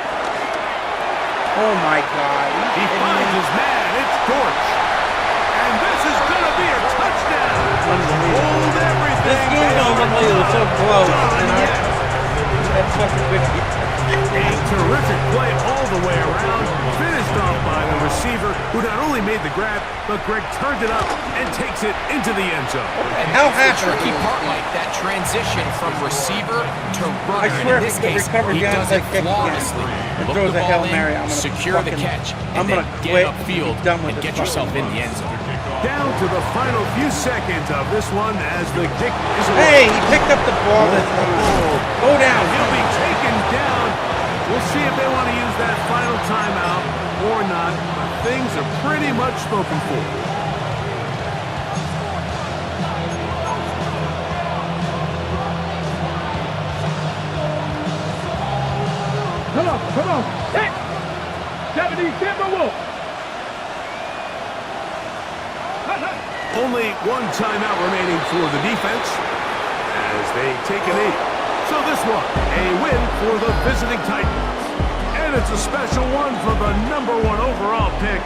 Oh my God. He finds his man. It's Dortch. And this is gonna be a touchdown. Hold everything. This game was so close. That's fucking good. A terrific play all the way around. Finished off by the receiver, who not only made the grab, but Greg turned it up and takes it into the end zone. And that's the tricky part, Mike, that transition from receiver to runner. I swear in this if he case, recovers he behind does it that kick flawlessly. and Look throws the a Hail ball in, Mary, I'm gonna secure the fucking- catch, I'm and then gonna get quit upfield and be done with and this get yourself fucking in the end zone. Down to the final few seconds of this one as the kick is away. Hey, he picked up the ball. Go down. He'll be taken down. We'll see if they want to use that final timeout or not, but things are pretty much spoken for. Come on. 6, 70 Timberwolves. Only one timeout remaining for the defense as they take a knee. So this one, a win for the visiting Titans. And it's a special one for the #1 overall pick.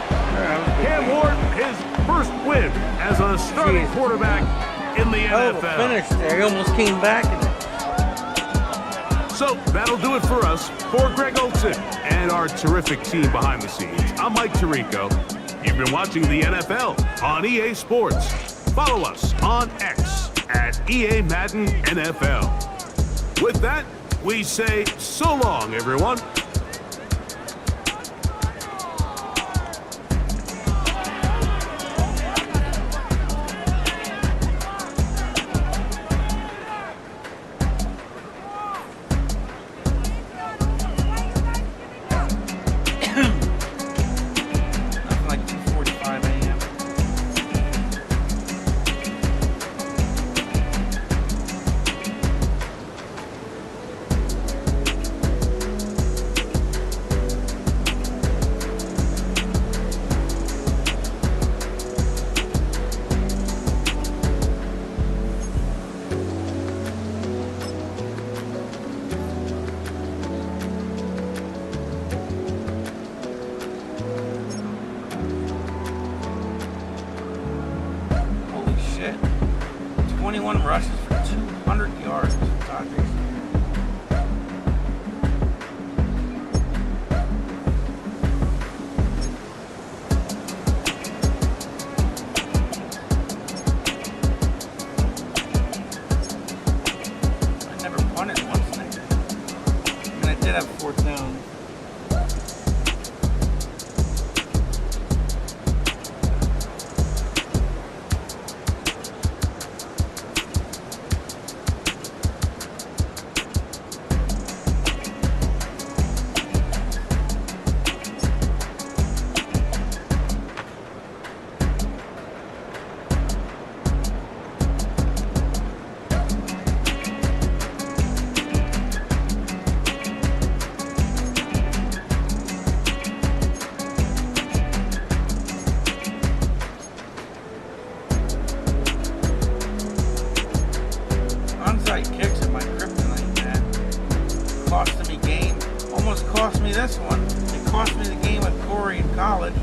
Cam Ward, his first win as a starting quarterback in the NFL. Finish there. He almost came back. So that'll do it for us. For Greg Olson and our terrific team behind the scenes, I'm Mike Tirico. You've been watching the NFL on EA Sports. Follow us on X at EA Madden NFL. With that, we say so long, everyone. Holy shit. 21 rushes for 200 yards for Dodgers. I never punted once, nigga. I mean, I did have 4th down. Onside kicks are my kryptonite, man. Costing me game. Almost cost me this one. It cost me the game with Corey in college.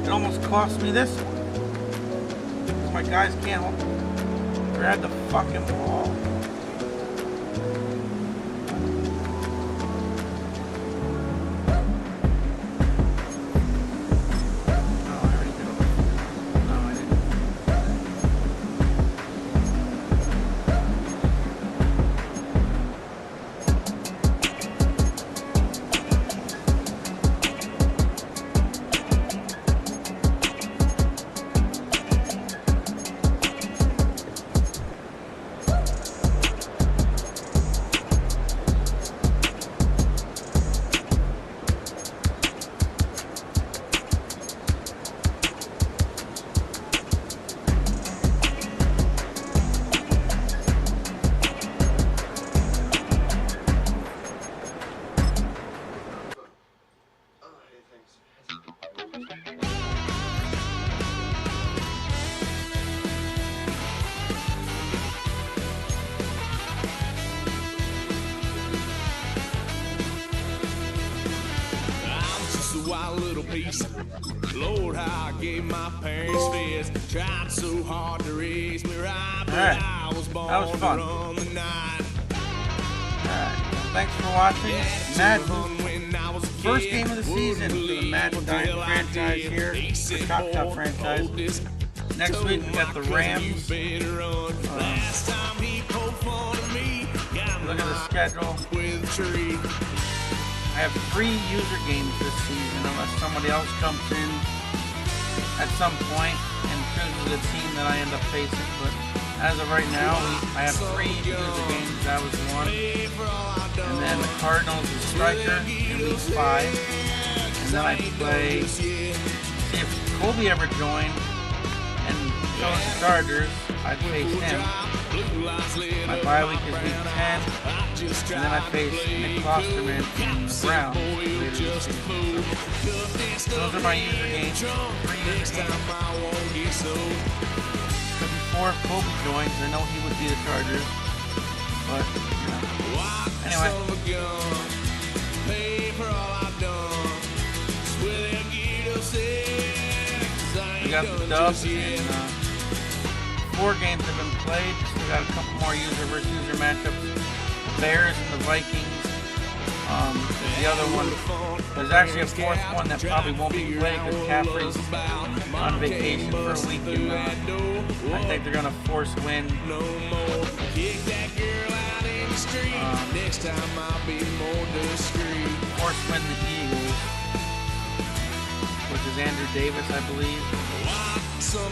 It almost cost me this one. Because my guys can't grab the fucking ball. Oh, I already did it. No, I didn't. Wild little piece. Lord, how I gave my parents fist. Tried so hard to raise me right, but Alright. I was born That was fun. to run the night. Alright. Thanks for watching. Madden. When I was a First kid, game of the season for the Madden franchise here. The CHOPSHOP franchise. Next week we got the Rams. Last time he poked fun of me, got Look at the schedule. with a tree. I have 3 user games this season unless somebody else comes in at some point and chooses a team that I end up facing. But as of right now, I have 3 user games. That was one. And then the Cardinals and Striker in week 5. And then I play, see if Kobe ever joined and chose the Chargers, I'd face him. My bye week is week 10. And then I face Nick Klosterman and the Browns later this season. Those are my user games. 3 user games. But before Kobe joins, I know he would be the Chargers. But, you know. Anyway. We got the dubs and 4 games have been played. Still got a couple more user versus user matchups. Bears and the Vikings. The other one, there's actually a 4th one that probably won't be played because Caffrey's on vacation for a week, and I think they're gonna force win. Force win the Eagles, which is Andrew Davis, I believe.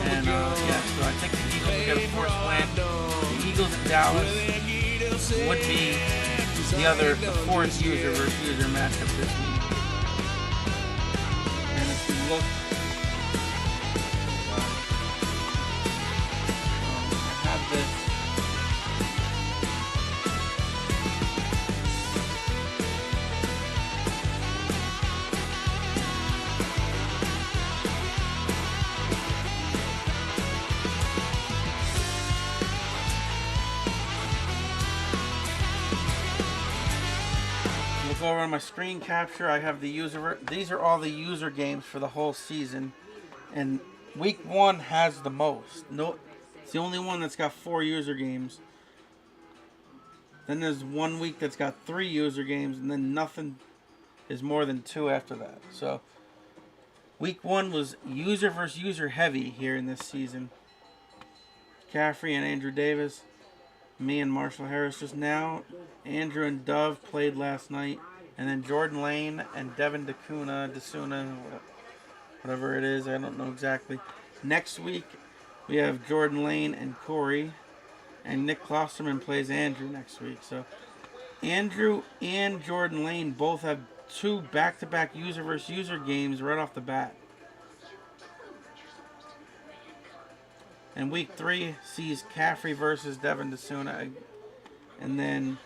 And yeah, so I think the Eagles will get a force win. The Eagles in Dallas would be the 4th user versus user matchup this week. And if you look, I have this. Go over on my screen capture. I have the user. These are all the user games for the whole season, and week 1 has the most. It's the only one that's got 4 user games. Then there's 1 week that's got 3 user games, and then nothing is more than 2 after that. So week 1 was user versus user heavy here in this season. Caffrey and Andrew Davis, me and Marshall Harris just now. Andrew and Dove played last night, and then Jordan Lane and Devin DeSuna, whatever it is, I don't know exactly. Next week we have Jordan Lane and Corey, and Nick Klosterman plays Andrew next week. So Andrew and Jordan Lane both have 2 back-to-back user versus user games right off the bat. And week 3 sees Caffrey versus Devin DeSuna. And then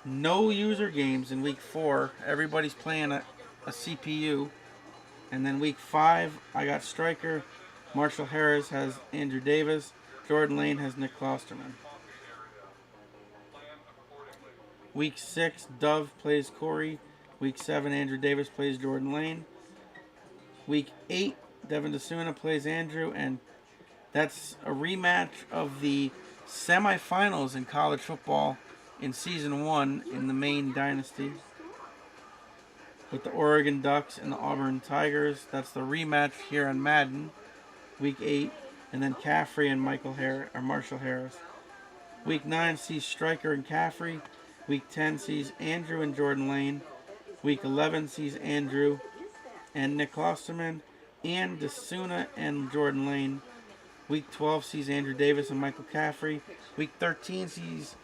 no user games in week 4. Everybody's playing a CPU. And then week 5, I got Striker. Marshall Harris has Andrew Davis. Jordan Lane has Nick Klosterman. Week 6, Dove plays Corey. Week 7, Andrew Davis plays Jordan Lane. Week 8, Devin DeSuna plays Andrew, and that's a rematch of the semifinals in college football in Season 1 in the Maine Dynasty with the Oregon Ducks and the Auburn Tigers. That's the rematch here on Madden, Week 8, and then Caffrey and Marshall Harris. Week 9 sees Striker and Caffrey. Week 10 sees Andrew and Jordan Lane. Week 11 sees Andrew and Nick Klosterman and DeSuna and Jordan Lane. Week 12 sees Andrew Davis and Michael Caffrey. Week 13 sees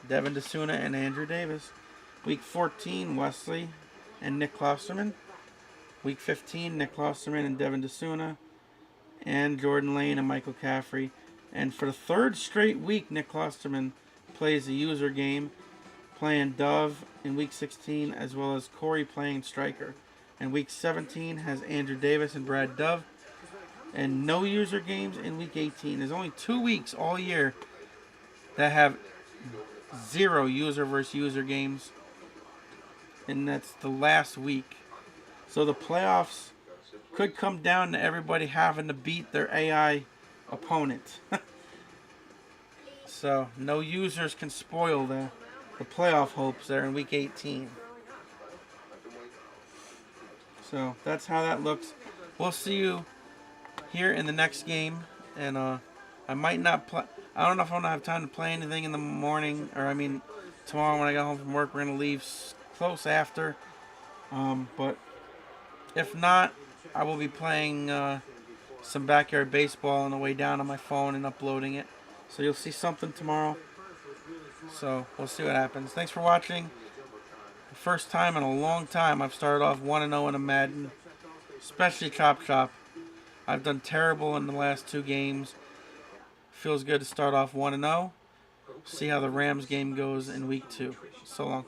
Devin DeSuna and Andrew Davis. Week 14, Wesley and Nick Klosterman. Week 15, Nick Klosterman and Devin DeSuna and Jordan Lane and Michael Caffrey. And for the 3rd straight week, Nick Klosterman plays a user game, playing Dove in week 16, as well as Corey playing Striker. And week 17 has Andrew Davis and Brad Dove. And no user games in week 18. There's only 2 weeks all year that have 0 user versus user games. And that's the last week. So the playoffs could come down to everybody having to beat their AI opponent. So no users can spoil the playoff hopes there in week 18. So that's how that looks. We'll see you here in the next game, and I might not play. I don't know if I'm gonna have time to play anything in the morning, or tomorrow when I get home from work, we're gonna leave close after. But if not, I will be playing some backyard baseball on the way down on my phone and uploading it. So you'll see something tomorrow. So we'll see what happens. Thanks for watching. First time in a long time I've started off 1-0 in a Madden, especially CHOPSHOP. I've done terrible in the last 2 games. Feels good to start off 1-0. See how the Rams game goes in week 2. So long.